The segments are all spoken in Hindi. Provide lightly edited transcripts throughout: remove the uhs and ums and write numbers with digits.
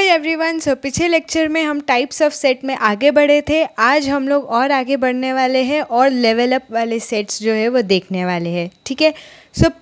एवरीवन। पिछले लेक्चर में हम टाइप्स ऑफ सेट में आगे बढ़े थे। आज हम लोग और आगे बढ़ने वाले हैं और लेवल अप वाले सेट्स जो है वो देखने वाले हैं। ठीक है।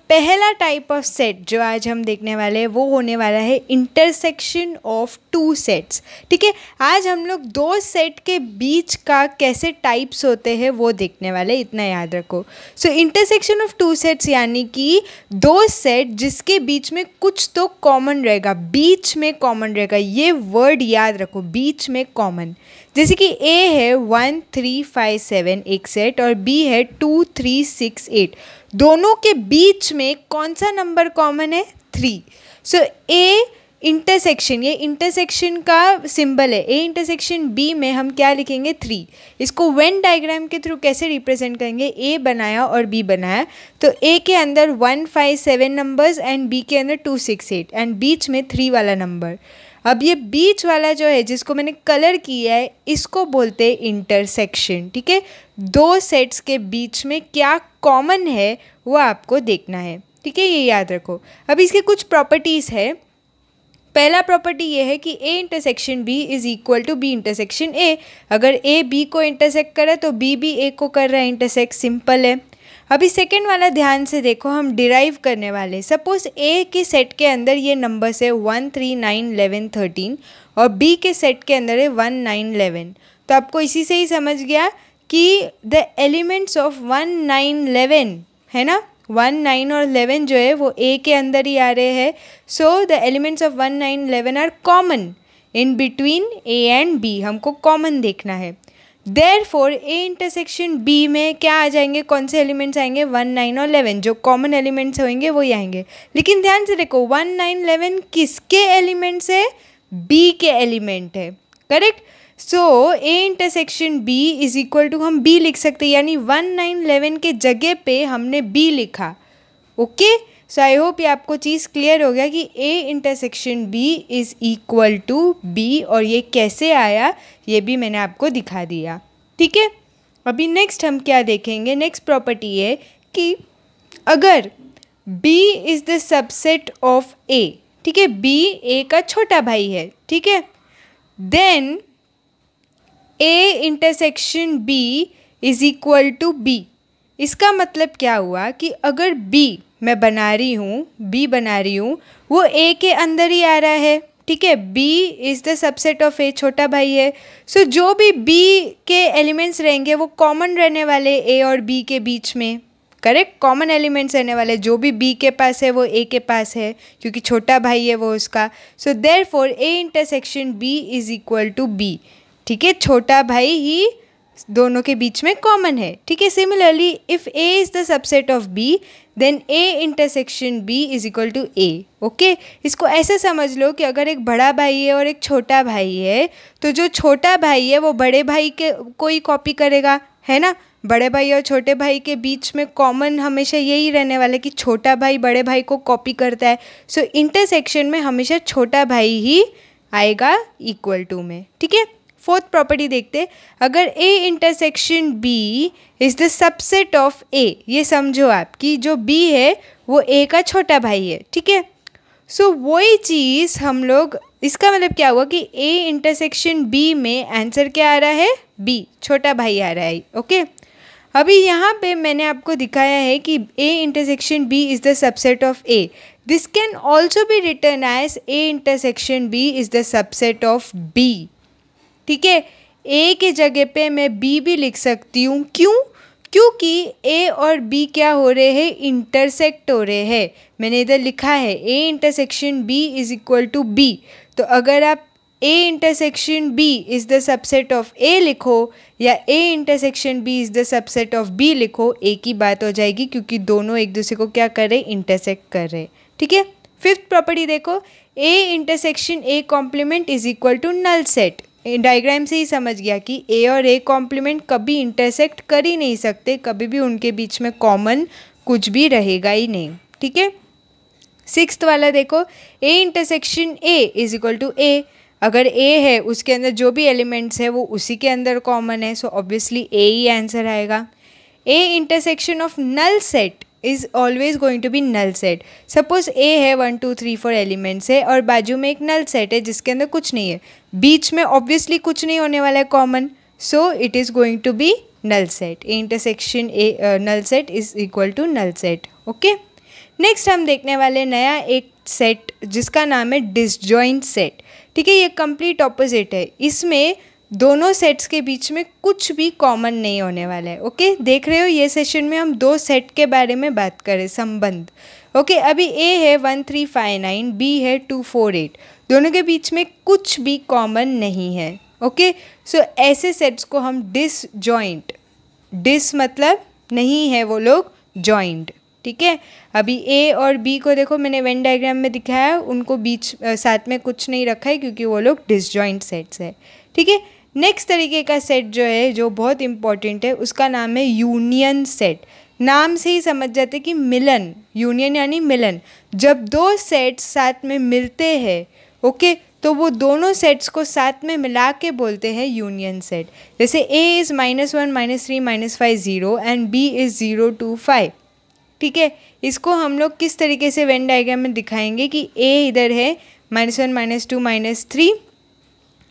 पहला टाइप ऑफ सेट जो आज हम देखने वाले हैं वो होने वाला है इंटरसेक्शन ऑफ टू सेट्स। ठीक है। आज हम लोग दो सेट के बीच का कैसे टाइप्स होते हैं वो देखने वाले, इतना याद रखो। इंटरसेक्शन ऑफ टू सेट्स यानी कि दो सेट जिसके बीच में कुछ तो कॉमन रहेगा, बीच में कॉमन रहेगा। ये वर्ड याद रखो, बीच में कॉमन। जैसे कि A है 1 3 5 7 एक सेट और B है 2 3 6 8। दोनों के बीच में कौन सा नंबर कॉमन है? 3। A इंटरसेक्शन, ये इंटरसेक्शन का सिंबल है। A इंटरसेक्शन B में हम क्या लिखेंगे? 3। इसको वेन डायग्राम के थ्रू कैसे रिप्रेजेंट करेंगे? A बनाया और B बनाया, तो A के अंदर 1 5 7 नंबर्स एंड B के अंदर 2 6 8 एंड बीच में 3 वाला नंबर। अब ये बीच वाला जो है जिसको मैंने कलर किया है इसको बोलते हैं इंटरसेक्शन। ठीक है। दो सेट्स के बीच में क्या कॉमन है वो आपको देखना है। ठीक है, ये याद रखो। अब इसके कुछ प्रॉपर्टीज़ है। पहला प्रॉपर्टी ये है कि A intersection B is equal to B intersection A। अगर A B को इंटरसेक्ट करे तो B भी A को कर रहा है इंटरसेक्ट, सिंपल है। अभी सेकेंड वाला ध्यान से देखो, हम डिराइव करने वाले। सपोज A के सेट के अंदर ये नंबर्स है 1 3 9 11 13 और B के सेट के अंदर है 1 9 11। तो आपको इसी से ही समझ गया कि द एलिमेंट्स ऑफ 1 9 11 है ना, 1 9 और 11 जो है वो A के अंदर ही आ रहे हैं। So the elements of 1 9 11 are common in between A and B, हमको कॉमन देखना है। Therefore A इंटरसेक्शन B में क्या आ जाएंगे, कौन से एलिमेंट्स आएंगे? 1 9 और 11, जो कॉमन एलिमेंट्स होंगे वही आएंगे। लेकिन ध्यान से देखो 1 9 11 किसके एलिमेंट्स है? B के एलिमेंट है, correct. So A intersection B is equal to, हम B लिख सकते हैं, यानी 1 9 11 के जगह पे हमने B लिखा। ओके, सो आई होप ये आपको चीज़ क्लियर हो गया कि A intersection B is equal to B, और ये कैसे आया ये भी मैंने आपको दिखा दिया। ठीक है। अभी नेक्स्ट हम क्या देखेंगे, नेक्स्ट प्रॉपर्टी है कि अगर B is the subset of A, ठीक है, B A का छोटा भाई है, ठीक है, then A intersection B is equal to B। इसका मतलब क्या हुआ कि अगर B मैं बना रही हूँ, B बना रही हूँ, वो A के अंदर ही आ रहा है। ठीक है, B is the subset of A, छोटा भाई है। सो जो भी B के एलिमेंट्स रहेंगे वो कॉमन रहने वाले A और B के बीच में, करेक्ट, कॉमन एलिमेंट्स रहने वाले। जो भी B के पास है वो A के पास है क्योंकि छोटा भाई है वो उसका। So therefore A intersection B is equal to B। ठीक है, छोटा भाई ही दोनों के बीच में कॉमन है। ठीक है। Similarly if A is the subset of B then A intersection B is equal to A। Okay, इसको ऐसे समझ लो कि अगर एक बड़ा भाई है और एक छोटा भाई है तो जो छोटा भाई है वो बड़े भाई के को ही कॉपी करेगा, है ना। बड़े भाई और छोटे भाई के बीच में कॉमन हमेशा यही रहने वाला है कि छोटा भाई बड़े भाई को कॉपी करता है। सो इंटरसेक्शन में हमेशा छोटा भाई ही आएगा इक्वल टू में। ठीक है। फोर्थ प्रॉपर्टी देखते, अगर A intersection B is the subset of A, ये समझो आप कि जो B है वो A का छोटा भाई है। ठीक है। सो वही चीज़ हम लोग, इसका मतलब क्या हुआ कि A इंटरसेक्शन B में आंसर क्या आ रहा है? B, छोटा भाई आ रहा है। ओके, अभी यहाँ पे मैंने आपको दिखाया है कि A intersection B is the subset of A। This can also be written as A intersection B is the subset of B। ठीक है, A के जगह पे मैं B भी लिख सकती हूँ। क्यों? क्योंकि A और B क्या हो रहे हैं? इंटरसेक्ट हो रहे हैं। मैंने इधर लिखा है A intersection B is equal to B। तो अगर आप A intersection B is the subset of A लिखो या A intersection B is the subset of B लिखो, एक ही बात हो जाएगी क्योंकि दोनों एक दूसरे को क्या कर रहे हैं? इंटरसेक्ट कर रहे हैं। ठीक है। फिफ्थ प्रॉपर्टी देखो, A intersection A complement is equal to null set. Diagram से ही समझ गया कि A और A कॉम्प्लीमेंट कभी इंटरसेक्ट कर ही नहीं सकते, कभी भी उनके बीच में कॉमन कुछ भी रहेगा ही नहीं। ठीक है। सिक्स्थ वाला देखो, A intersection A is equal to A। अगर A है उसके अंदर जो भी एलिमेंट्स है वो उसी के अंदर कॉमन है, सो ऑब्वियसली A ही आंसर आएगा। A intersection of null set is always going to be null set. Suppose A है 1 2 3 4 एलिमेंट्स है और बाजू में एक नल सेट है जिसके अंदर कुछ नहीं है, बीच में ऑब्वियसली कुछ नहीं होने वाला है common, so it is going to be null set. A intersection A null set is equal to null set. Okay, next हम देखने वाले नया एक सेट जिसका नाम है डिसजॉइंट सेट। ठीक है, ये कंप्लीट ऑपोजिट है, इसमें दोनों सेट्स के बीच में कुछ भी कॉमन नहीं होने वाला है। ओके, देख रहे हो ये सेशन में हम दो सेट के बारे में बात करें, संबंध। ओके, अभी ए है 1 3 5 9, बी है 2 4 8, दोनों के बीच में कुछ भी कॉमन नहीं है। ओके, सो ऐसे सेट्स को हम डिसजॉइंट, डिस मतलब नहीं है वो लोग, जॉइंट। ठीक है, अभी ए और बी को देखो मैंने वेन डायग्राम में दिखाया, उनको बीच साथ में कुछ नहीं रखा है क्योंकि वो लोग डिसजॉइंट सेट्स है। ठीक है, नेक्स्ट तरीके का सेट जो है जो बहुत इंपॉर्टेंट है उसका नाम है यूनियन सेट। नाम से ही समझ जाते कि मिलन, यूनियन यानी मिलन। जब दो सेट्स साथ में मिलते हैं, ओके, तो वो दोनों सेट्स को साथ में मिला के बोलते हैं यूनियन सेट। जैसे a is -1 -3 -5 0 and b is 0 2 5। ठीक है, इसको हम लोग किस तरीके से वेन डायग्राम में दिखाएंगे कि a इधर है -1 -2 -3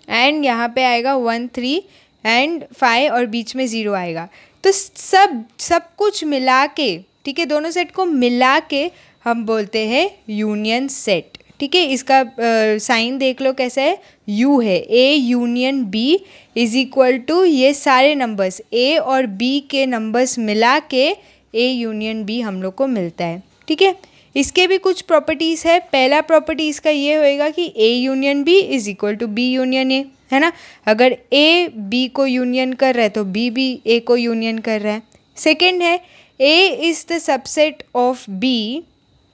एंड यहाँ पे आएगा 1 3 एंड 5 और बीच में 0 आएगा। तो सब कुछ मिला के, ठीक है, दोनों सेट को मिला के हम बोलते हैं यूनियन सेट। ठीक है, इसका साइन देख लो कैसा है, U है, A union B is equal to ये सारे नंबर्स A और B के नंबर्स मिला के A यूनियन B हम लोग को मिलता है। ठीक है, इसके भी कुछ प्रॉपर्टीज़ है। पहला प्रॉपर्टी इसका ये होएगा कि A union B is equal to B union A, है ना। अगर A B को यूनियन कर रहा है तो B भी A को यूनियन कर रहा है। सेकेंड है A is the subset of B।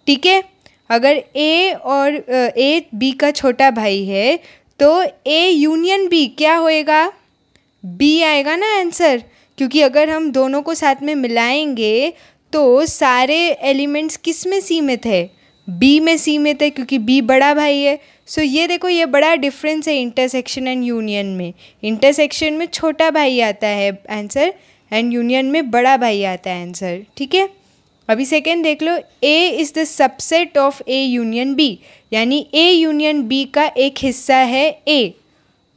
ठीक है, अगर A और A B का छोटा भाई है तो A यूनियन B क्या होएगा, B आएगा ना आंसर, क्योंकि अगर हम दोनों को साथ में मिलाएंगे तो सारे एलिमेंट्स किस में सीमित है, B में सीमित है, क्योंकि B बड़ा भाई है। सो ये देखो ये बड़ा डिफरेंस है इंटरसेक्शन एंड यूनियन में। इंटरसेक्शन में छोटा भाई आता है आंसर एंड यूनियन में बड़ा भाई आता है आंसर। ठीक है, अभी सेकेंड देख लो, A is the subset of A union B, यानी A यूनियन B का एक हिस्सा है A।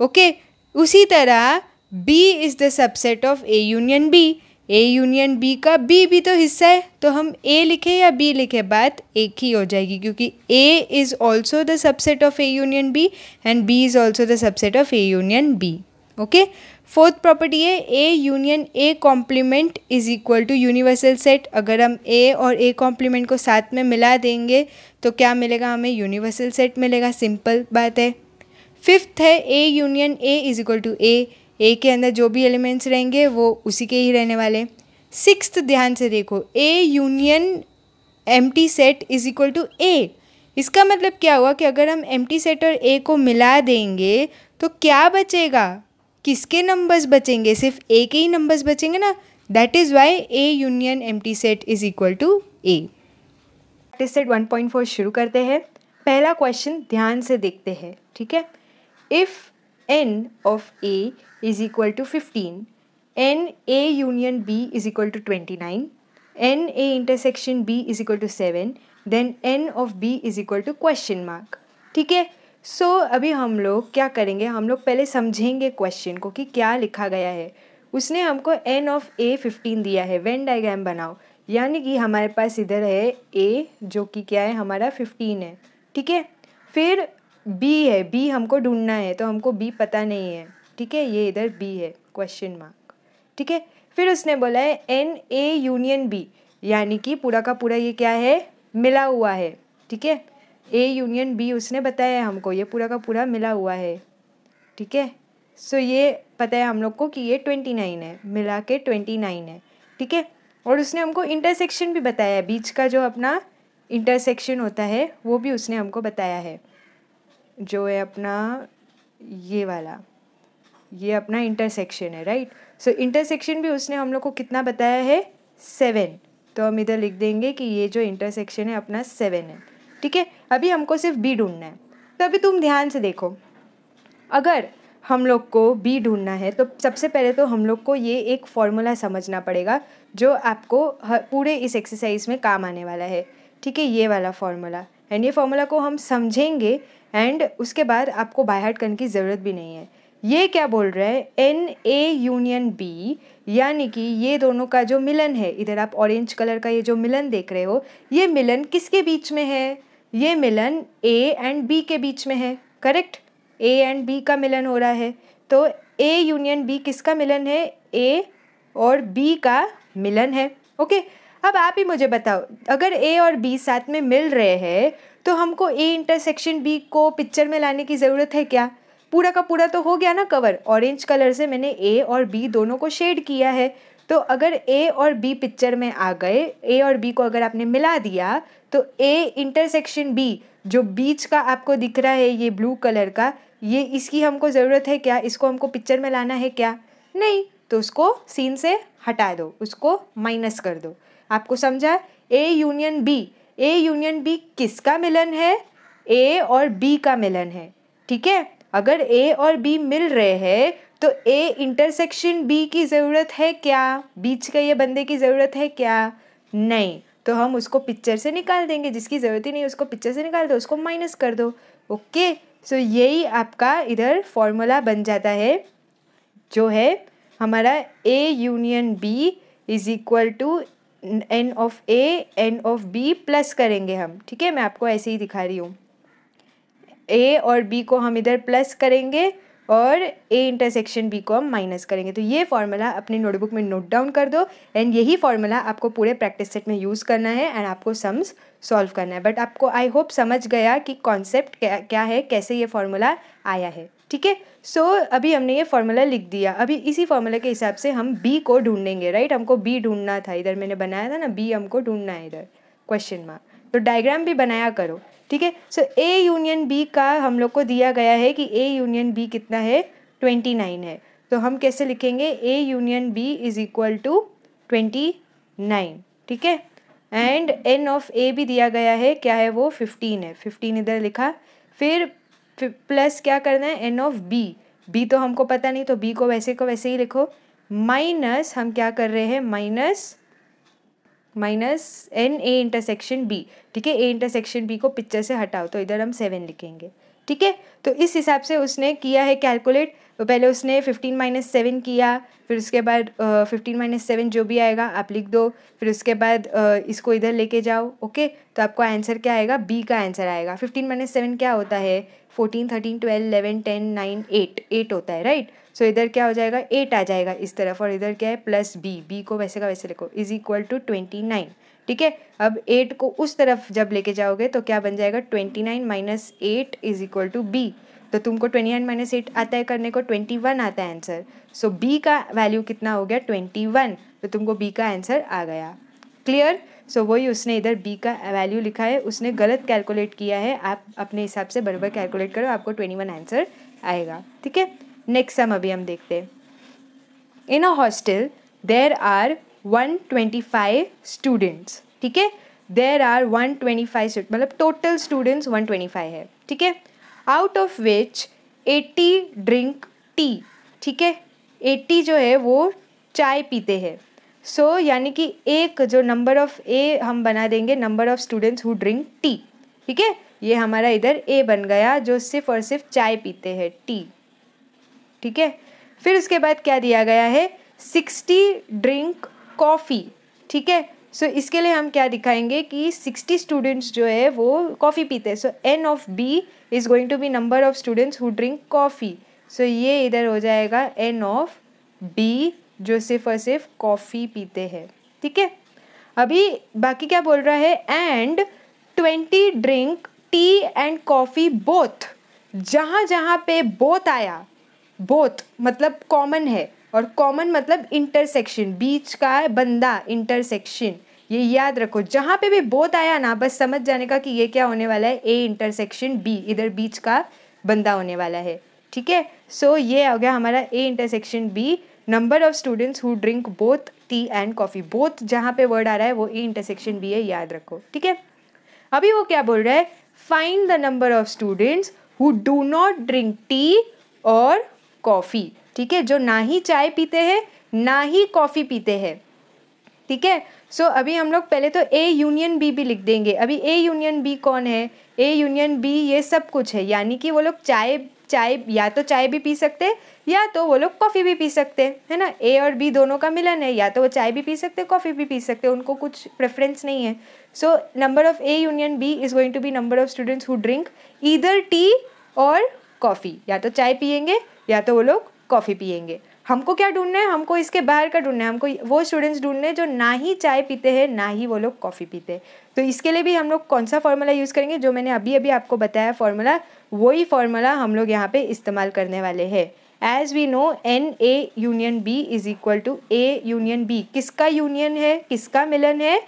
ओके, उसी तरह B is the subset of A union B, A union B का B भी तो हिस्सा है, तो हम A लिखे या B लिखे बात एक ही हो जाएगी, क्योंकि A is also the subset of A union B and B is also the subset of A union B। Okay, fourth property है A union A complement is equal to universal set. अगर हम A और A कॉम्प्लीमेंट को साथ में मिला देंगे तो क्या मिलेगा, हमें यूनिवर्सल सेट मिलेगा, सिंपल बात है। फिफ्थ है A union A is equal to A के अंदर जो भी एलिमेंट्स रहेंगे वो उसी के ही रहने वाले। सिक्स्थ ध्यान से देखो, A union empty set is equal to A। इसका मतलब क्या हुआ कि अगर हम एम्प्टी सेट और A को मिला देंगे तो क्या बचेगा, किसके नंबर्स बचेंगे, सिर्फ A के ही नंबर्स बचेंगे ना। That is why A union empty set is equal to A। Practice set 1.4 शुरू करते हैं। पहला क्वेश्चन ध्यान से देखते हैं। ठीक है, if n of A is equal to 15, n A union B is equal to 29, n A intersection B is equal to 7, then n of B is equal to question mark। ठीक है, सो अभी हम लोग क्या करेंगे, हम लोग पहले समझेंगे क्वेश्चन को कि क्या लिखा गया है। उसने हमको n ऑफ A 15 दिया है, वेन डायग्राम बनाओ, यानी कि हमारे पास इधर है A जो कि क्या है हमारा 15 है। ठीक है, फिर B है, B हमको ढूंढना है तो हमको B पता नहीं है। ठीक है, ये इधर B है, क्वेश्चन मार्क। ठीक है, फिर उसने बोला है n A यूनियन B, यानी कि पूरा का पूरा ये क्या है, मिला हुआ है। ठीक है, A यूनियन B उसने बताया हमको, ये पूरा का पूरा मिला हुआ है। ठीक है, सो ये पता है हम लोग को कि ये 29 है, मिला के 29 है। ठीक है, और उसने हमको इंटरसेक्शन भी बताया है, बीच का जो अपना इंटरसेक्शन होता है वो भी उसने हमको बताया है, जो है अपना ये वाला, ये अपना इंटरसेक्शन है, राइट। सो इंटरसेक्शन भी उसने हम लोग को कितना बताया है, 7। तो हम इधर लिख देंगे कि ये जो इंटरसेक्शन है अपना 7 है। ठीक है, अभी हमको सिर्फ B ढूंढना है। तो अभी तुम ध्यान से देखो, अगर हम लोग को B ढूंढना है तो सबसे पहले तो हम लोग को ये एक फॉर्मूला समझना पड़ेगा जो आपको पूरे इस एक्सरसाइज में काम आने वाला है, ठीक है, ये वाला फॉर्मूला। एंड ये फॉर्मूला को हम समझेंगे एंड उसके बाद आपको बाय हार्ट करने की ज़रूरत भी नहीं है। ये क्या बोल रहा है, NA यूनियन B, यानी कि ये दोनों का जो मिलन है, इधर आप ऑरेंज कलर का ये जो मिलन देख रहे हो, ये मिलन किसके बीच में है, ये मिलन A एंड B के बीच में है, करेक्ट। A एंड B का मिलन हो रहा है, तो A यूनियन B किसका मिलन है, A और B का मिलन है, ओके। अब आप ही मुझे बताओ, अगर A और B साथ में मिल रहे हैं तो हमको A इंटरसेक्शन B को पिक्चर में लाने की ज़रूरत है क्या? पूरा का पूरा तो हो गया ना कवर, ऑरेंज कलर से मैंने A और B दोनों को शेड किया है। तो अगर A और B पिक्चर में आ गए, A और B को अगर आपने मिला दिया तो A इंटरसेक्शन B जो बीच का आपको दिख रहा है ये ब्लू कलर का, ये इसकी हमको ज़रूरत है क्या? इसको हमको पिक्चर में लाना है क्या? नहीं, तो उसको सीन से हटा दो, उसको माइनस कर दो। आपको समझा? A union B, A union B किसका मिलन है? A और B का मिलन है, ठीक है। अगर A और B मिल रहे हैं तो A इंटरसेक्शन B की ज़रूरत है क्या? बीच का ये बंदे की ज़रूरत है क्या? नहीं, तो हम उसको पिक्चर से निकाल देंगे, जिसकी ज़रूरत ही नहीं उसको पिक्चर से निकाल दो, उसको माइनस कर दो, ओके। सो यही आपका इधर फॉर्मूला बन जाता है, जो है हमारा A union B is equal to N of A N of B plus करेंगे हम, ठीक है। मैं आपको ऐसे ही दिखा रही हूँ, A और B को हम इधर प्लस करेंगे और A इंटरसेक्शन B को हम माइनस करेंगे। तो ये फॉर्मूला अपने नोटबुक में नोट डाउन कर दो एंड यही फॉर्मूला आपको पूरे प्रैक्टिस सेट में यूज़ करना है एंड आपको सम्स सॉल्व करना है। बट आपको आई होप समझ गया कि कॉन्सेप्ट क्या है, कैसे ये फॉर्मूला आया है, ठीक है। सो अभी हमने ये फॉर्मूला लिख दिया, अभी इसी फॉर्मूला के हिसाब से हम B को ढूंढेंगे, राइट। हमको B ढूंढना था, इधर मैंने बनाया था ना B हमको ढूंढना है इधर क्वेश्चन मार्क, तो डायग्राम भी बनाया करो, ठीक है। सो A यूनियन B का हम लोग को दिया गया है कि A यूनियन B कितना है, 29 है। तो हम कैसे लिखेंगे, A union B is equal to 29, ठीक है। एंड N ऑफ A भी दिया गया है, क्या है वो, 15 है, 15 इधर लिखा। फिर प्लस क्या करना है, N ऑफ B तो हमको पता नहीं, तो B को वैसे ही लिखो, माइनस हम क्या कर रहे हैं, minus N A intersection B, ठीक है। A इंटरसेक्शन B को पिक्चर से हटाओ तो इधर हम 7 लिखेंगे, ठीक है। तो इस हिसाब से उसने किया है कैलकुलेट। तो पहले उसने 15 माइनस 7 किया, फिर उसके बाद 15 माइनस 7 जो भी आएगा आप लिख दो, फिर उसके बाद इसको इधर लेके जाओ, ओके। तो आपको आंसर क्या आएगा, B का आंसर आएगा। 15 माइनस 7 क्या होता है, 14 13 12 11 10 9 8 होता है, राइट। सो इधर क्या हो जाएगा, 8 आ जाएगा इस तरफ, और इधर क्या है, प्लस B को वैसे का वैसे लिखो, इज इक्वल टू 29, ठीक है। अब 8 को उस तरफ जब लेके जाओगे तो क्या बन जाएगा, 29 minus 8 is equal to B। तो तुमको 29 माइनस 8 आता है करने को, 21 आता है आंसर। सो B का वैल्यू कितना हो गया, 21, तो तुमको B का आंसर आ गया, क्लियर। सो वही उसने इधर B का वैल्यू लिखा है, उसने गलत कैलकुलेट किया है, आप अपने हिसाब से बराबर कैलकुलेट करो, आपको 21 आंसर आएगा, ठीक है। नेक्स्ट सम अभी हम देखते हैं। In a hostel there are 125 students, ठीक है। देयर आर 125 स्टूडेंट, मतलब टोटल स्टूडेंट्स 125 है, ठीक है। Out of which 80 drink tea, ठीक है। 80 जो है वो चाय पीते हैं। सो यानी कि एक जो नंबर ऑफ A हम बना देंगे, number of students who drink tea, ठीक है। ये हमारा इधर A बन गया जो सिर्फ और सिर्फ चाय पीते हैं, टी, ठीक है। फिर उसके बाद क्या दिया गया है, 60 ड्रिंक कॉफ़ी, ठीक है। सो इसके लिए हम क्या दिखाएंगे कि 60 स्टूडेंट्स जो है वो कॉफ़ी पीते हैं। So N of B is going to be number of students who drink coffee. So ये इधर हो जाएगा N ऑफ B जो सिर्फ और सिर्फ कॉफ़ी पीते हैं, ठीक है। अभी बाकी क्या बोल रहा है, and 20 drink tea and coffee both. जहाँ जहाँ पे बोथ आया, बोथ मतलब कॉमन है, और कॉमन मतलब इंटरसेक्शन, बीच का बंदा, इंटरसेक्शन, ये याद रखो। जहाँ पे भी बोथ आया ना, बस समझ जाने का कि ये क्या होने वाला है, A इंटरसेक्शन B, इधर बीच का बंदा होने वाला है, ठीक है। सो ये हो गया हमारा A intersection B, number of students who drink both T and coffee. Both जहाँ पे वर्ड आ रहा है वो A इंटरसेक्शन B है, याद रखो, ठीक है। अभी वो क्या बोल रहा है, find the number of students who do not drink tea और कॉफ़ी, ठीक है, जो ना ही चाय पीते हैं ना ही कॉफ़ी पीते हैं, ठीक है। सो अभी हम लोग पहले तो ए यूनियन बी भी लिख देंगे। अभी ए यूनियन बी कौन है? ए यूनियन बी ये सब कुछ है, यानी कि वो लोग चाय या तो चाय भी पी सकते या तो वो लोग कॉफ़ी भी पी सकते हैं, है ना। ए और बी दोनों का मिलन है, या तो वो चाय भी पी सकते कॉफ़ी भी पी सकते, उनको कुछ प्रेफरेंस नहीं है। So number of A union B is going to be number of students who drink either tea और कॉफ़ी, या तो चाय पियेंगे या तो वो लोग कॉफ़ी पियेंगे। हमको क्या ढूंढना है? हमको इसके बाहर का ढूंढना है, हमको वो स्टूडेंट्स ढूंढने जो ना ही चाय पीते हैं ना ही वो लोग कॉफ़ी पीते हैं। तो इसके लिए भी हम लोग कौन सा फॉर्मूला यूज़ करेंगे? जो मैंने अभी अभी आपको बताया फॉर्मूला, वही फॉर्मूला हम लोग यहाँ पे इस्तेमाल करने वाले हैं। As we know N A union B is equal to A union B. किसका यूनियन है, किसका मिलन है?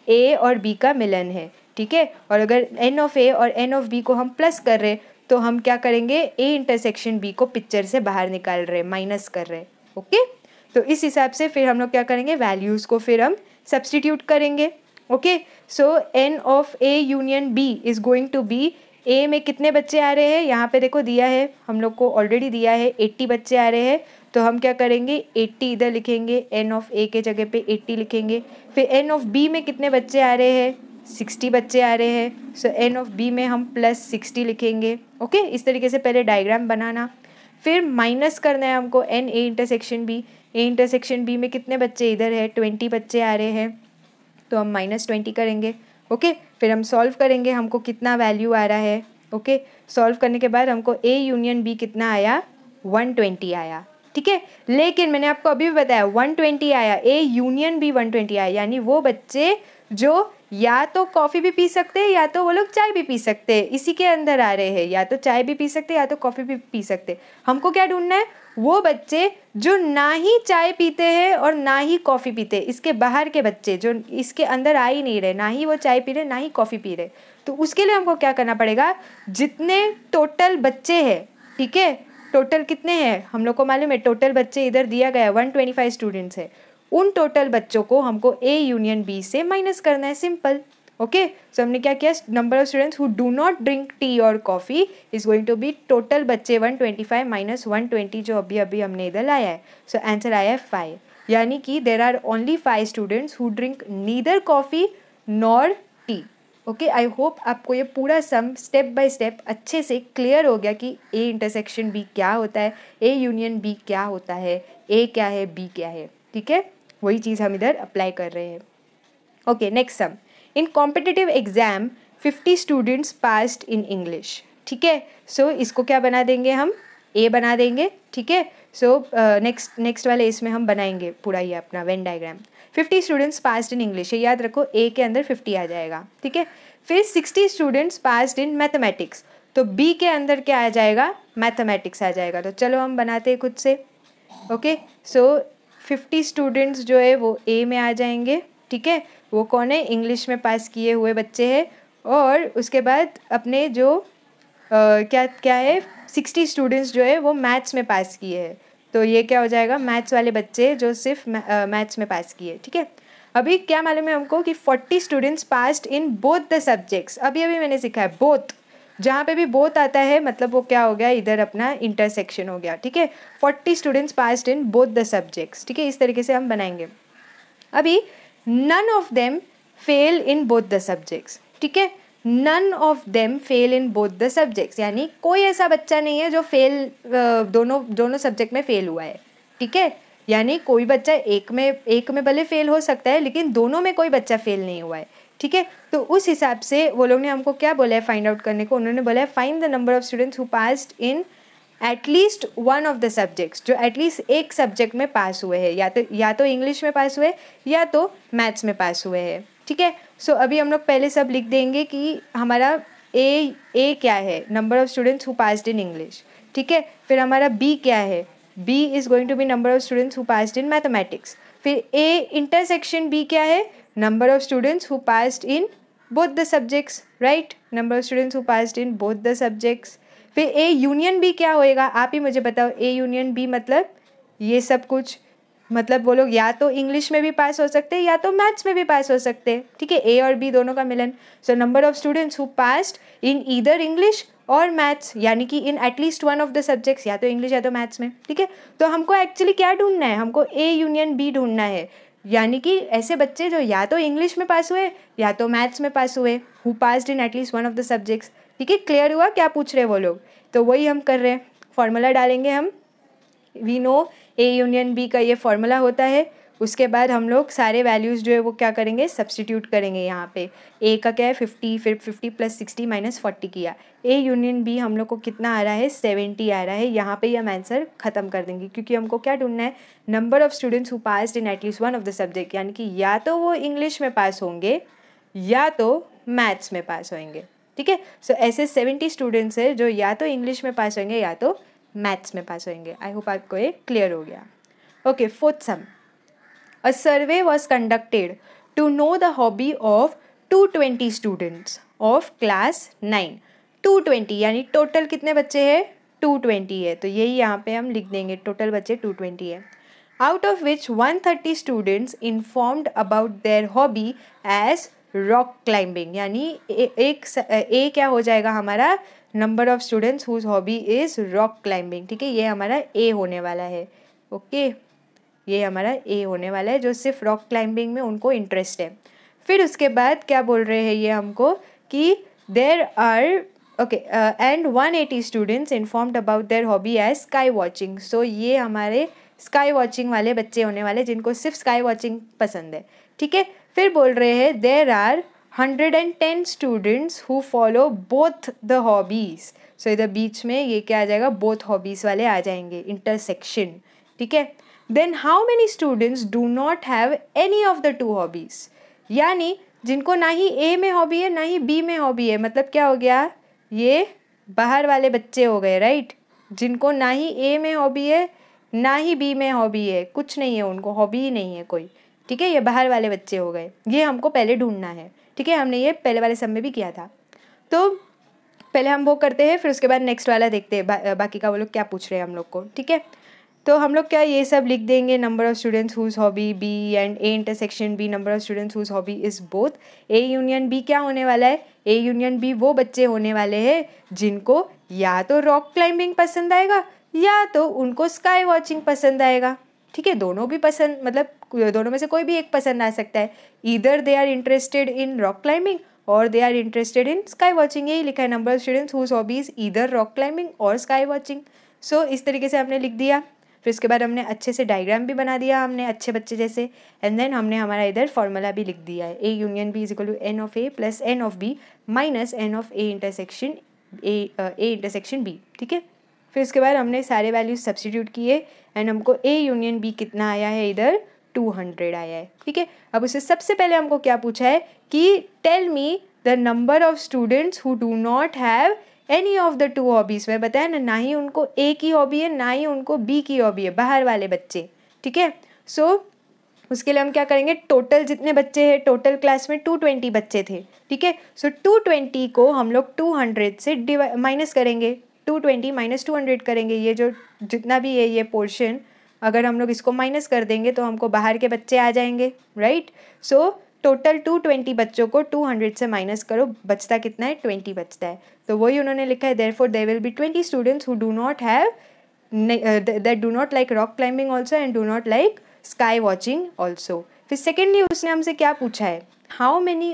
ए और बी का मिलन है, ठीक है। और अगर एन ऑफ ए और एन ऑफ बी को हम प्लस कर रहे तो हम क्या करेंगे? ए इंटरसेक्शन बी को पिक्चर से बाहर निकाल रहे, माइनस कर रहे, ओके। तो इस हिसाब से फिर हम लोग क्या करेंगे? वैल्यूज़ को फिर हम सब्सटीट्यूट करेंगे, okay. So N of A union B is going to be, A में कितने बच्चे आ रहे हैं? यहाँ पे देखो दिया है, हम लोग को ऑलरेडी दिया है 80 बच्चे आ रहे हैं। तो हम क्या करेंगे? 80 इधर लिखेंगे, एन ऑफ ए के जगह पे 80 लिखेंगे। फिर एन ऑफ बी में कितने बच्चे आ रहे हैं? 60 बच्चे आ रहे हैं। सो एन ऑफ बी में हम प्लस 60 लिखेंगे, ओके। इस तरीके से पहले डायग्राम बनाना, फिर माइनस करना है हमको N A intersection B. A intersection B में कितने बच्चे इधर है? 20 बच्चे आ रहे हैं, तो हम -20 करेंगे, ओके। फिर हम सॉल्व करेंगे, हमको कितना वैल्यू आ रहा है, ओके। सॉल्व करने के बाद हमको ए यूनियन बी कितना आया? 120 आया, ठीक है। लेकिन मैंने आपको अभी भी बताया 120 आया, ए यूनियन बी 120 आया, यानी वो बच्चे जो या तो कॉफ़ी भी पी सकते हैं या तो वो लोग चाय भी पी सकते हैं, इसी के अंदर आ रहे हैं। या तो चाय भी पी सकते हैं या तो कॉफ़ी भी पी सकते हैं। हमको क्या ढूंढना है? वो बच्चे जो ना ही चाय पीते हैं और ना ही कॉफ़ी पीते, इसके बाहर के बच्चे जो इसके अंदर आ ही नहीं रहे, ना ही वो चाय पी रहे ना ही कॉफ़ी पी रहे। तो उसके लिए हमको क्या करना पड़ेगा? जितने टोटल बच्चे हैं, ठीक है, टोटल कितने हैं हम लोग को मालूम है, टोटल बच्चे इधर दिया गया है 125 स्टूडेंट्स है। उन टोटल बच्चों को हमको ए यूनियन बी से माइनस करना है, सिंपल, ओके। सो हमने क्या किया? Number of students who do not drink tea और coffee is going to be total बच्चे 125 माइनस 120 जो अभी अभी हमने इधर लाया है। सो आंसर आया है 5, यानी कि there are only 5 students who drink neither coffee nor tea, okay. I hope आपको ये पूरा सम स्टेप बाय स्टेप अच्छे से क्लियर हो गया कि ए इंटरसेक्शन बी क्या होता है, ए यूनियन बी क्या होता है, ए क्या है, बी क्या है, ठीक है। वही चीज़ हम इधर अप्लाई कर रहे हैं, okay. Next sum, in competitive exam 50 students passed in English, ठीक है। सो इसको क्या बना देंगे हम? ए बना देंगे, ठीक है। सो नेक्स्ट वाले इसमें हम बनाएंगे पूरा ये अपना Venn diagram. 50 students passed in English, ये याद रखो, ए के अंदर 50 आ जाएगा, ठीक है। फिर 60 स्टूडेंट्स पास्ड इन मैथमेटिक्स, तो बी के अंदर क्या आ जाएगा? मैथमेटिक्स आ जाएगा। तो चलो हम बनाते हैं खुद से, ओके। सो 50 स्टूडेंट्स जो है वो ए में आ जाएंगे, ठीक है। वो कौन है? इंग्लिश में पास किए हुए बच्चे हैं। और उसके बाद अपने जो क्या है, 60 स्टूडेंट्स जो है वो मैथ्स में पास किए हैं, तो ये क्या हो जाएगा? मैथ्स वाले बच्चे जो सिर्फ मैथ्स में पास किए, ठीक है। अभी क्या मालूम है हमको कि 40 students passed in both the subjects. अभी मैंने सीखा है बोथ, जहाँ पे भी बोथ आता है मतलब वो क्या हो गया? इधर अपना इंटरसेक्शन हो गया, ठीक है। 40 students passed in both the subjects, ठीक है। इस तरीके से हम बनाएंगे। अभी none of them fail in both the subjects, ठीक है। None of them fail in both the subjects, यानी कोई ऐसा बच्चा नहीं है जो फेल दोनों सब्जेक्ट में फेल हुआ है, ठीक है। यानी कोई बच्चा एक में भले फेल हो सकता है लेकिन दोनों में कोई बच्चा फेल नहीं हुआ है, ठीक है। तो उस हिसाब से वो लोग ने हमको क्या बोला है फाइंड आउट करने को? उन्होंने बोला है find the number of students who passed in at least one of the subjects, जो एटलीस्ट एक सब्जेक्ट में पास हुए हैं, या तो इंग्लिश में पास हुए या तो मैथ्स में पास हुए हैं, ठीक है। सो अभी हम लोग पहले सब लिख देंगे कि हमारा ए क्या है? Number of students who passed in English, ठीक है। फिर हमारा बी क्या है? B is going to be number of students who passed in mathematics. फिर ए इंटरसेक्शन बी क्या है? Number of students who passed in both the subjects, right, number of students who passed in both the subjects. फिर ए यूनियन बी क्या होएगा? आप ही मुझे बताओ। ए यूनियन बी मतलब ये सब कुछ, मतलब वो लोग या तो इंग्लिश में भी पास हो सकते हैं या तो मैथ्स में भी पास हो सकते हैं, ठीक है। ए और बी दोनों का मिलन। So number of students who passed in either English और मैथ्स, यानी कि in at least one of the subjects, या तो इंग्लिश या तो मैथ्स में, ठीक है। तो हमको एक्चुअली क्या ढूंढना है, हमको ए यूनियन बी ढूंढना है, यानी कि ऐसे बच्चे जो या तो इंग्लिश में पास हुए या तो मैथ्स में पास हुए, who passed in at least one of the subjects, ठीक है। क्लियर हुआ क्या पूछ रहे हैं वो लोग, तो वही हम कर रहे हैं। फॉर्मूला डालेंगे हम, we know A union B का ये फॉर्मूला होता है। उसके बाद हम लोग सारे वैल्यूज़ जो है वो क्या करेंगे, सब्सटीट्यूट करेंगे यहाँ पे। ए का क्या है 50, फिर 50 + 60 - 40 किया, ए यूनियन बी हम लोग को कितना आ रहा है 70 आ रहा है। यहाँ पे हम आंसर ख़त्म कर देंगे, क्योंकि हमको क्या ढूंढना है, number of students who passed in at least one of the subject, यानी कि या तो वो इंग्लिश में पास होंगे या तो मैथ्स में पास होंगे, ठीक है। सो ऐसे 70 स्टूडेंट्स हैं जो या तो इंग्लिश में पास होंगे या तो मैथ्स में पास होंगे। आई होप आपको ये क्लियर हो गया। Okay, fourth some, a survey was conducted to know the hobby of 220 students of class 9। 220 यानी टोटल कितने बच्चे हैं, 220 है, तो यही यहाँ पे हम लिख देंगे, टोटल बच्चे 220 है। Out of which 130 students informed about their hobby as rock climbing, यानी ए क्या हो जाएगा हमारा, number of students whose hobby is rock climbing, ठीक है। ये हमारा ए होने वाला है, ओके, ये हमारा ए होने वाला है, जो सिर्फ रॉक क्लाइंबिंग में उनको इंटरेस्ट है। फिर उसके बाद क्या बोल रहे हैं ये हमको कि there are okay and 180 students informed about their hobby as sky watching. So ये हमारे स्काई वॉचिंग वाले बच्चे होने वाले जिनको सिर्फ स्काई वॉचिंग पसंद है, ठीक है। फिर बोल रहे हैं there are 110 students who follow both the hobbies. So इधर बीच में ये क्या आ जाएगा, बोथ हॉबीज़ वाले आ जाएंगे, इंटरसेक्शन, ठीक है। Then how many students do not have any of the two hobbies, यानी जिनको ना ही ए में हॉबी है ना ही बी में हॉबी है, मतलब क्या हो गया, ये बाहर वाले बच्चे हो गए, राइट। जिनको ना ही ए में हॉबी है ना ही बी में हॉबी है, कुछ नहीं है, उनको हॉबी ही नहीं है कोई, ठीक है। ये बाहर वाले बच्चे हो गए, ये हमको पहले ढूंढना है, ठीक है। हमने ये पहले वाले सम में भी किया था, तो पहले हम वो करते हैं, फिर उसके बाद नेक्स्ट वाला देखते हैं बाकी का वो लोग क्या पूछ रहे हैं हम लोग को, ठीक है। तो हम लोग क्या ये सब लिख देंगे, number of students whose hobby B and A intersection B, number of students whose hobby is both. A union B क्या होने वाला है, ए यूनियन बी वो बच्चे होने वाले हैं जिनको या तो रॉक क्लाइंबिंग पसंद आएगा या तो उनको स्काई वॉचिंग पसंद आएगा, ठीक है। दोनों भी पसंद, मतलब दोनों में से कोई भी एक पसंद आ सकता है। Either they are interested in rock climbing और they are interested in sky watching, यही लिखा है, number of students whose hobbies either rock climbing और स्काई वॉचिंग। सो इस तरीके से हमने लिख दिया। फिर उसके बाद हमने अच्छे से डायग्राम भी बना दिया हमने अच्छे बच्चे जैसे, एंड देन हमने हमारा इधर फॉर्मूला भी लिख दिया है, A union B is equal to n of A plus n of B minus n of A intersection B, ठीक है। फिर उसके बाद हमने सारे वैल्यूज सब्स्टिट्यूट किए एंड हमको ए यूनियन बी कितना आया है, इधर 200 आया है, ठीक है। अब उससे सबसे पहले हमको क्या पूछा है कि tell me the number of students who do not have any of the two hobbies. मैं बताया ना ही उनको ए की हॉबी है ना ही उनको बी की हॉबी है, बाहर वाले बच्चे, ठीक है। सो उसके लिए हम क्या करेंगे, टोटल जितने बच्चे हैं, टोटल क्लास में 220 बच्चे थे, ठीक है। सो 220 को हम लोग 200 से माइनस करेंगे, 220 - 200 करेंगे। ये जो जितना भी है ये पोर्शन, अगर हम लोग इसको माइनस कर देंगे तो हमको बाहर के बच्चे आ जाएंगे, राइट। सो टोटल 220 बच्चों को 200 से माइनस करो, बचता कितना है, 20 बचता है। तो वही उन्होंने लिखा है, therefore there will be 20 students who do not have that do not like rock climbing also and do not like sky watching also. फिर सेकेंडली उसने हमसे क्या पूछा है, how many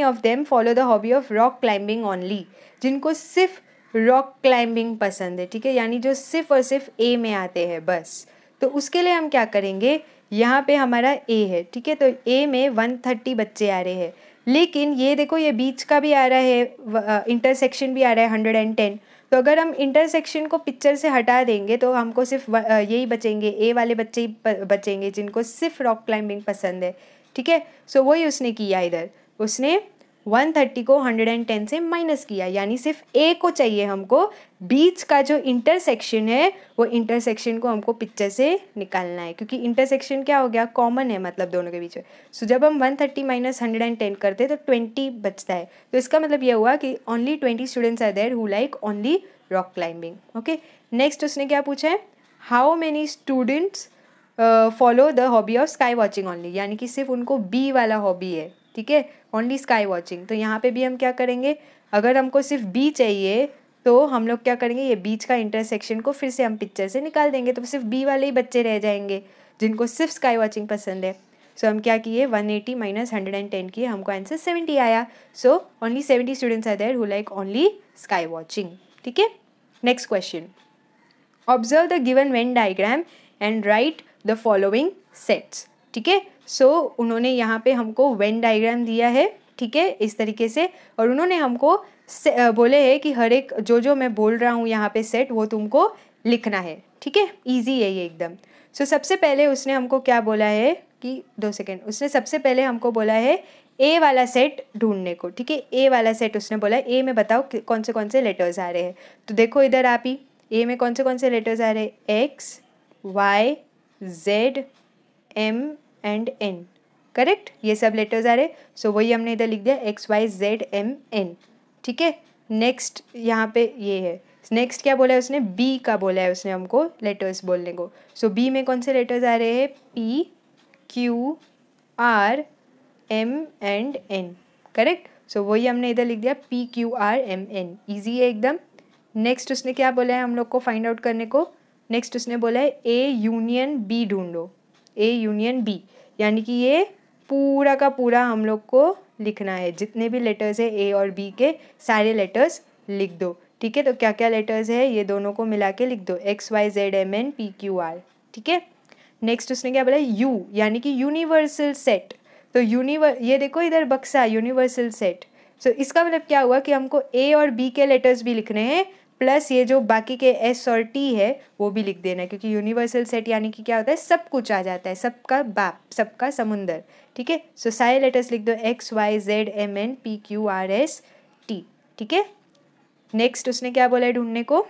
of them follow the hobby of rock climbing only, जिनको सिर्फ रॉक क्लाइंबिंग पसंद है, ठीक है, यानी जो सिर्फ और सिर्फ ए में आते हैं बस। तो उसके लिए हम क्या करेंगे, यहाँ पे हमारा ए है, ठीक है। तो ए में 130 बच्चे आ रहे हैं, लेकिन ये देखो ये बीच का भी आ रहा है, इंटरसेक्शन भी आ रहा है 110। तो अगर हम इंटरसेक्शन को पिक्चर से हटा देंगे तो हमको सिर्फ यही बचेंगे, ए वाले बच्चे ही बचेंगे जिनको सिर्फ रॉक क्लाइंबिंग पसंद है, ठीक है। सो वही उसने किया, इधर उसने 130 को 110 से माइनस किया, यानी सिर्फ ए को चाहिए हमको, बीच का जो इंटरसेक्शन है वो इंटरसेक्शन को हमको पिक्चर से निकालना है, क्योंकि इंटरसेक्शन क्या हो गया, कॉमन है, मतलब दोनों के बीच में। सो जब हम 130 - 110 करते तो 20 बचता है। तो इसका मतलब ये हुआ कि only 20 students are there who like only rock climbing, okay. Next उसने क्या पूछा है, how many students follow the hobby of sky watching only, यानी कि सिर्फ उनको बी वाला हॉबी है, ठीक है, ओनली स्काई वॉचिंग। तो यहाँ पे भी हम क्या करेंगे, अगर हमको सिर्फ बी चाहिए तो हम लोग क्या करेंगे, ये बीच का इंटरसेक्शन को फिर से हम पिक्चर से निकाल देंगे, तो सिर्फ बी वाले ही बच्चे रह जाएंगे जिनको सिर्फ स्काई वॉचिंग पसंद है। सो हम क्या किए, 180 माइनस 110 किए, हमको आंसर 70 आया। So only 70 students are there who like only sky watching. ठीक है, next question, observe the given Venn diagram and write the following sets. ठीक है, सो उन्होंने यहाँ पे हमको वेन डायग्राम दिया है, ठीक है, इस तरीके से, और उन्होंने हमको बोले है कि हर एक जो मैं बोल रहा हूँ यहाँ पे सेट वो तुमको लिखना है। ठीक है, ईजी है ये एकदम। सो सबसे पहले उसने हमको क्या बोला है कि 2 सेकेंड, उसने सबसे पहले हमको बोला है ए वाला सेट ढूंढने को। ठीक है, ए वाला सेट उसने बोला है, ए में बताओ कौन से लेटर्स आ रहे हैं। तो देखो इधर आप ही, ए में कौन से लेटर्स आ रहे हैं, x y z m and N, correct, ये सब लेटर्स आ रहे। सो वही हमने इधर लिख दिया x y z m n. ठीक है, नेक्स्ट यहाँ पे ये है, नेक्स्ट क्या बोला है उसने, बी का बोला है उसने हमको लेटर्स बोलने को। सो बी में कौन से लेटर्स आ रहे हैं, P Q R M and N, correct. So वही हमने इधर लिख दिया P Q R M N, easy है एकदम। नेक्स्ट उसने क्या बोला है हम लोग को फाइंड आउट करने को, नेक्स्ट उसने बोला है ए यूनियन बी ढूंढो, ए यूनियन बी, यानी कि ये पूरा का पूरा हम लोग को लिखना है, जितने भी लेटर्स है ए और बी के सारे लेटर्स लिख दो। ठीक है, तो क्या क्या लेटर्स है ये दोनों को मिला के लिख दो, x y z m n p Q r. ठीक है, नेक्स्ट उसने क्या बोला, यू यानी कि यूनिवर्सल सेट। तो ये देखो इधर बक्सा, यूनिवर्सल सेट। सो इसका मतलब क्या हुआ कि हमको ए और बी के लेटर्स भी लिखने हैं, प्लस ये जो बाकी के एस और टी है वो भी लिख देना है, क्योंकि यूनिवर्सल सेट यानी कि क्या होता है, सब कुछ आ जाता है, सबका बाप, सबका समुंदर। ठीक है, सो सारे लेटर्स लिख दो, x y z m n p Q r s t. ठीक है, नेक्स्ट उसने क्या बोला है ढूंढने को,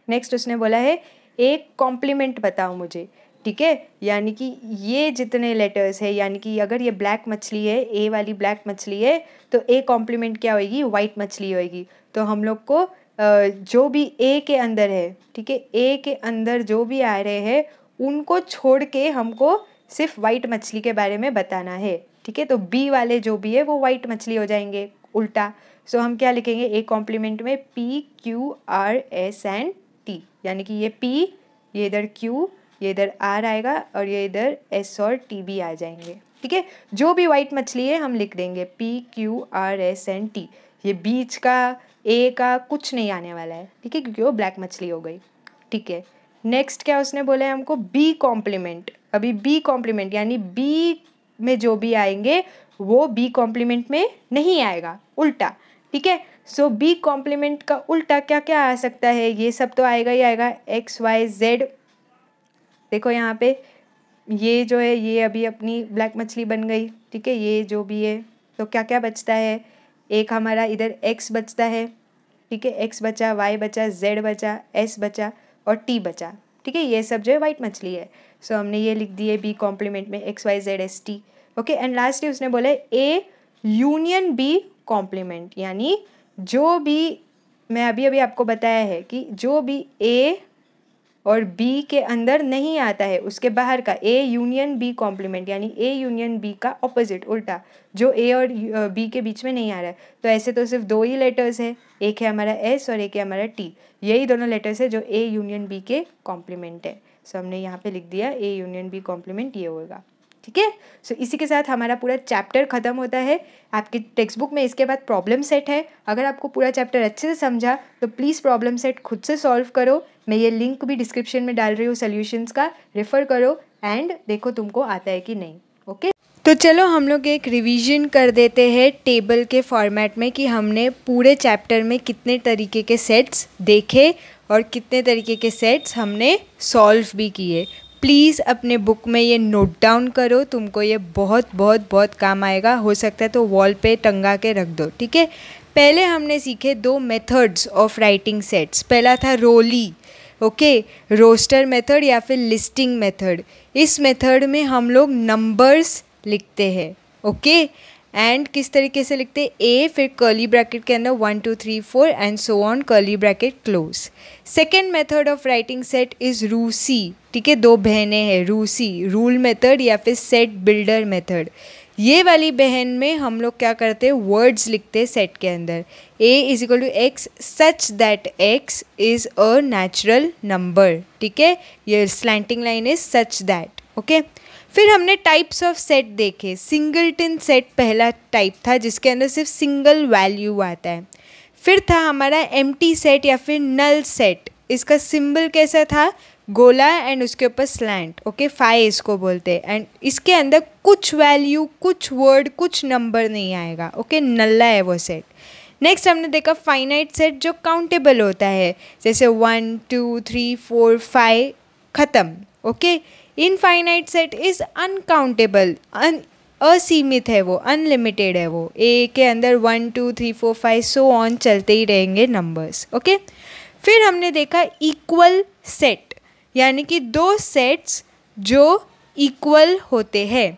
नेक्स्ट उसने बोला है एक कॉम्प्लीमेंट बताओ मुझे। ठीक है, यानी कि ये जितने लेटर्स है, यानी कि अगर ये ब्लैक मछली है, ए वाली ब्लैक मछली है, तो ए कॉम्प्लीमेंट क्या होगी, वाइट मछली होगी। तो हम लोग को जो भी ए के अंदर है, ठीक है, ए के अंदर जो भी आ रहे हैं उनको छोड़ के हमको सिर्फ वाइट मछली के बारे में बताना है। ठीक है, तो बी वाले जो भी है वो वाइट मछली हो जाएंगे उल्टा। सो हम क्या लिखेंगे, ए कॉम्प्लीमेंट में P Q r S and T, यानी कि ये पी, ये इधर क्यू, ये इधर आर आएगा, और ये इधर एस और टी भी आ जाएंगे। ठीक है, जो भी वाइट मछली है हम लिख देंगे P Q r S and T. ये बीच का ए का कुछ नहीं आने वाला है, ठीक है, क्योंकि वो ब्लैक मछली हो गई। ठीक है, नेक्स्ट क्या उसने बोला है हमको, बी कॉम्प्लीमेंट। अभी बी कॉम्प्लीमेंट यानी बी में जो भी आएंगे वो बी कॉम्प्लीमेंट में नहीं आएगा, उल्टा। ठीक है, सो बी कॉम्प्लीमेंट का उल्टा क्या क्या आ सकता है, ये सब तो आएगा ही आएगा, एक्स वाई जेड। देखो यहाँ पे ये जो है ये अभी अपनी ब्लैक मछली बन गई। ठीक है, ये जो भी है, तो क्या क्या बचता है, एक हमारा इधर एक्स बचता है। ठीक है, एक्स बचा, वाई बचा, जेड बचा, एस बचा और टी बचा। ठीक है, ये सब जो है वाइट मछली है। सो हमने ये लिख दिए बी कॉम्प्लीमेंट में x y z s t. Okay, and lastly उसने बोला ए यूनियन बी कॉम्प्लीमेंट, यानी जो भी मैं अभी अभी आपको बताया है कि जो भी ए और बी के अंदर नहीं आता है उसके बाहर का, ए यूनियन बी कॉम्प्लीमेंट, यानी ए यूनियन बी का ऑपोजिट, उल्टा, जो ए और बी के बीच में नहीं आ रहा है। तो ऐसे तो सिर्फ दो ही लेटर्स है, एक है हमारा एस और एक है हमारा टी, यही दोनों लेटर्स है जो ए यूनियन बी के कॉम्प्लीमेंट है। सो हमने यहाँ पे लिख दिया ए यूनियन बी कॉम्प्लीमेंट ये होगा। ठीक है, सो इसी के साथ हमारा पूरा चैप्टर ख़त्म होता है। आपकी टेक्स्ट बुक में इसके बाद प्रॉब्लम सेट है। अगर आपको पूरा चैप्टर अच्छे से समझा तो प्लीज़ प्रॉब्लम सेट खुद से सॉल्व करो। मैं ये लिंक भी डिस्क्रिप्शन में डाल रही हूँ सॉल्यूशंस का, रेफ़र करो एंड देखो तुमको आता है कि नहीं। ओके, तो चलो हम लोग एक रिवीजन कर देते हैं टेबल के फॉर्मेट में कि हमने पूरे चैप्टर में कितने तरीके के सेट्स देखे और कितने तरीके के सेट्स हमने सॉल्व भी किए। प्लीज़ अपने बुक में ये नोट डाउन करो, तुमको ये बहुत बहुत बहुत काम आएगा। हो सकता है तो वॉल पे टंगा के रख दो। ठीक है, पहले हमने सीखे दो मेथड्स ऑफ राइटिंग सेट्स। पहला था रोली, ओके, रोस्टर मेथड या फिर लिस्टिंग मेथड। इस मेथड में हम लोग नंबर्स लिखते हैं, ओके, एंड किस तरीके से लिखते हैं, ए फिर कर्ली ब्रैकेट के अंदर 1 2 3 4 and so on, curly bracket close. Second method of writing set is रूसी। ठीक है, दो बहनें हैं, रूसी, रूल मेथड या फिर सेट बिल्डर मेथड। ये वाली बहन में हम लोग क्या करते हैं, वर्ड्स लिखते हैं सेट के अंदर। a is equal to x such that x is a natural number, ठीक है, ये slanting line is such that, okay. फिर हमने टाइप्स ऑफ सेट देखे। सिंगलटन सेट पहला टाइप था जिसके अंदर सिर्फ सिंगल वैल्यू आता है। फिर था हमारा एम्प्टी सेट या फिर नल सेट। इसका सिंबल कैसा था, गोला एंड उसके ऊपर स्लैंट, ओके, फाई इसको बोलते हैं। एंड इसके अंदर कुछ वैल्यू, कुछ वर्ड, कुछ नंबर नहीं आएगा, ओके, नल्ला है वो सेट। नेक्स्ट हमने देखा फाइनाइट सेट जो काउंटेबल होता है, जैसे 1 2 3 4 5 ख़त्म, okay. Infinite set is uncountable, असीमित है वो, अनलिमिटेड है वो, ए के अंदर 1 2 3 4 5 सो ऑन चलते ही रहेंगे नंबर्स, ओके। फिर हमने देखा इक्वल सेट, यानी कि दो सेट्स जो इक्वल होते हैं,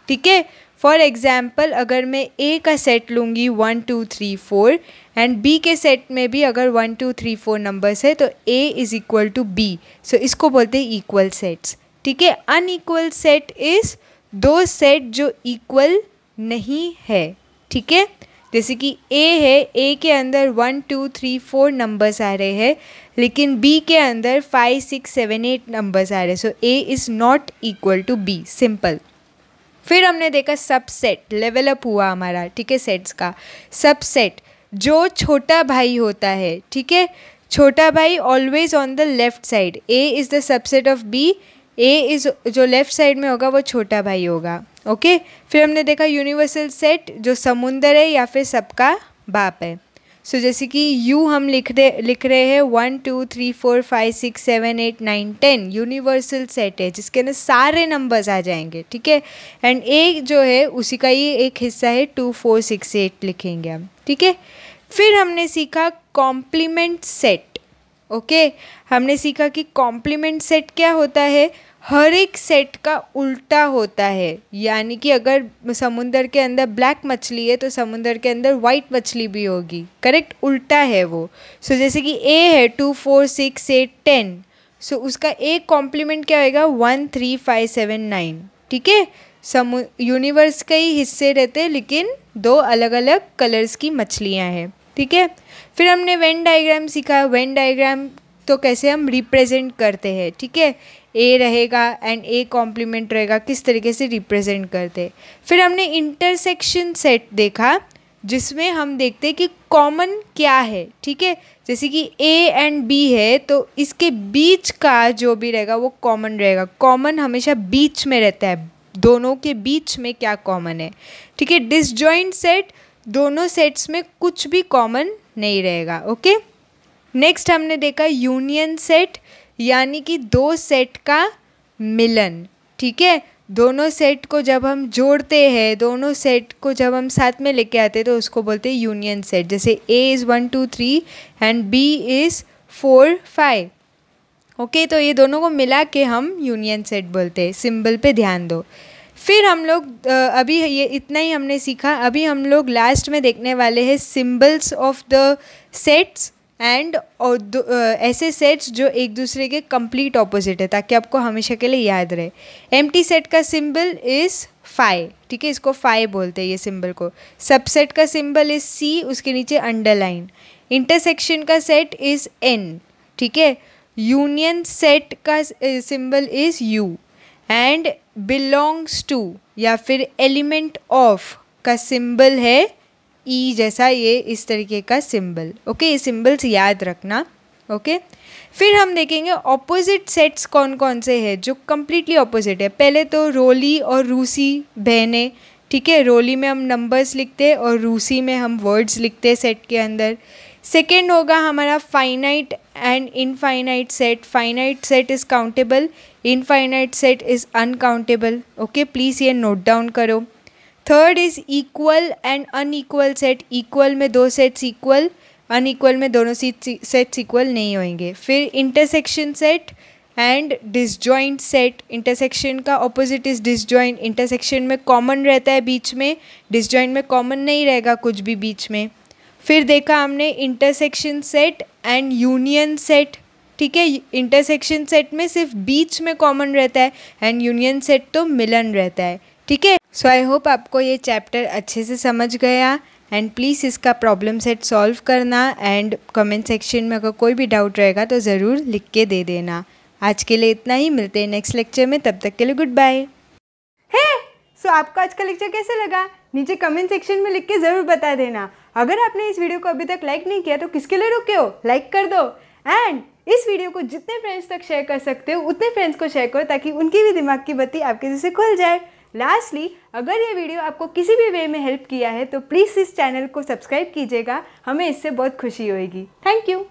ठीक है। फॉर एग्जाम्पल अगर मैं ए का सेट लूँगी 1 2 3 4 एंड बी के सेट में भी अगर 1 2 3 4 नंबर्स है तो A is equal to B, so इसको बोलते हैं इक्वल सेट्स, ठीक है। अनइक्वल सेट इज़ दो सेट जो इक्वल नहीं है, ठीक है। जैसे कि ए है, ए के अंदर 1 2 3 4 नंबर्स आ रहे हैं लेकिन बी के अंदर 5 6 7 8 नंबर्स आ रहे हैं, so A is not equal to B, simple. फिर हमने देखा सबसेट, लेवल अप हुआ हमारा, ठीक है, सेट्स का। सबसेट जो छोटा भाई होता है, ठीक है, छोटा भाई always on the left side, A is the subset of B, A is जो लेफ्ट साइड में होगा वो छोटा भाई होगा, ओके। फिर हमने देखा यूनिवर्सल सेट जो समुंदर है या फिर सबका बाप है। सो जैसे कि यू हम लिख रहे हैं 1 2 3 4 5 6 7 8 9 10 यूनिवर्सल सेट है जिसके अंदर सारे नंबर्स आ जाएंगे, ठीक है। एंड ए जो है उसी का ही एक हिस्सा है, 2 4 6 8 लिखेंगे हम, ठीक है। फिर हमने सीखा कॉम्प्लीमेंट सेट, ओके। हमने सीखा कि कॉम्प्लीमेंट सेट क्या होता है, हर एक सेट का उल्टा होता है, यानी कि अगर समुंदर के अंदर ब्लैक मछली है तो समुंदर के अंदर वाइट मछली भी होगी, करेक्ट, उल्टा है वो। सो जैसे कि ए है 2 4 6 8 10, सो उसका एक कॉम्प्लीमेंट क्या होएगा 1 3 5 7 9, ठीक है। यूनिवर्स के ही हिस्से रहते हैं लेकिन दो अलग अलग कलर्स की मछलियाँ हैं, ठीक है। फिर हमने वेन डायग्राम सीखा। वेन डायग्राम तो कैसे हम रिप्रेजेंट करते हैं, ठीक है, ए रहेगा एंड ए कॉम्प्लीमेंट रहेगा, किस तरीके से रिप्रेजेंट करते। फिर हमने इंटरसेक्शन सेट देखा जिसमें हम देखते हैं कि कॉमन क्या है, ठीक है। जैसे कि ए एंड बी है तो इसके बीच का जो भी रहेगा वो कॉमन रहेगा। कॉमन हमेशा बीच में रहता है, दोनों के बीच में क्या कॉमन है, ठीक है। डिसजॉइंट सेट, दोनों सेट्स में कुछ भी कॉमन नहीं रहेगा, ओके। नेक्स्ट हमने देखा यूनियन सेट, यानी कि दो सेट का मिलन, ठीक है। दोनों सेट को जब हम जोड़ते हैं, दोनों सेट को जब हम साथ में लेके आते हैं तो उसको बोलते हैं यूनियन सेट। जैसे A is 1 2 3 and B is 4 5, okay, तो ये दोनों को मिला के हम यूनियन सेट बोलते हैं। सिंबल पे ध्यान दो। फिर हम लोग अभी ये इतना ही हमने सीखा। अभी हम लोग लास्ट में देखने वाले हैं symbols of the sets and ऐसे सेट्स जो एक दूसरे के कंप्लीट ऑपोजिट है, ताकि आपको हमेशा के लिए याद रहे। एम्प्टी सेट का सिंबल इज़ फाई, ठीक है, इसको फाई बोलते हैं ये सिंबल को। सबसेट का सिंबल इज़ सी, उसके नीचे अंडरलाइन। इंटरसेक्शन का सेट इज़ एन, ठीक है। यूनियन सेट का symbol is u and belongs to या फिर एलिमेंट ऑफ का सिंबल है ई जैसा, ये इस तरीके का सिंबल, ओके। ये सिंबल्स याद रखना, ओके। फिर हम देखेंगे ऑपोजिट सेट्स कौन कौन से हैं जो कम्प्लीटली ऑपोजिट है। पहले तो रोली और रूसी बहनें, ठीक है। रोली में हम नंबर्स लिखते हैं और रूसी में हम वर्ड्स लिखते हैं सेट के अंदर। सेकेंड होगा हमारा finite and infinite set. Finite set is countable, infinite set is uncountable, okay, please ये नोट डाउन करो। Third is equal and unequal set. Equal में दो सेट्स इक्वल, अनइक्वल में दोनों सेट्स इक्वल नहीं होंगे। फिर intersection set and disjoint set. Intersection का ऑपोजिट इज़ डिसजॉइंट। इंटरसेक्शन में कॉमन रहता है बीच में, डिसजॉइंट में कॉमन नहीं रहेगा कुछ भी बीच में। फिर देखा हमने intersection set and union set, ठीक है। इंटरसेक्शन सेट में सिर्फ बीच में कॉमन रहता है एंड यूनियन सेट तो मिलन रहता है, ठीक है। सो आई होप आपको ये चैप्टर अच्छे से समझ गया एंड प्लीज़ इसका प्रॉब्लम सेट सॉल्व करना एंड कमेंट सेक्शन में अगर कोई भी डाउट रहेगा तो ज़रूर लिख के दे देना। आज के लिए इतना ही, मिलते हैं नेक्स्ट लेक्चर में, तब तक के लिए गुड बाय। सो आपको आज का लेक्चर कैसे लगा नीचे कमेंट सेक्शन में लिख के ज़रूर बता देना। अगर आपने इस वीडियो को अभी तक लाइक नहीं किया तो किसके लिए रुके हो, लाइक कर दो एंड इस वीडियो को जितने फ्रेंड्स तक शेयर कर सकते हो उतने फ्रेंड्स को शेयर करो ताकि उनकी भी दिमाग की बत्ती आपके जैसे खुल जाए। लास्टली, अगर ये वीडियो आपको किसी भी वे में हेल्प किया है तो प्लीज़ इस चैनल को सब्सक्राइब कीजिएगा, हमें इससे बहुत खुशी होगी। Thank you.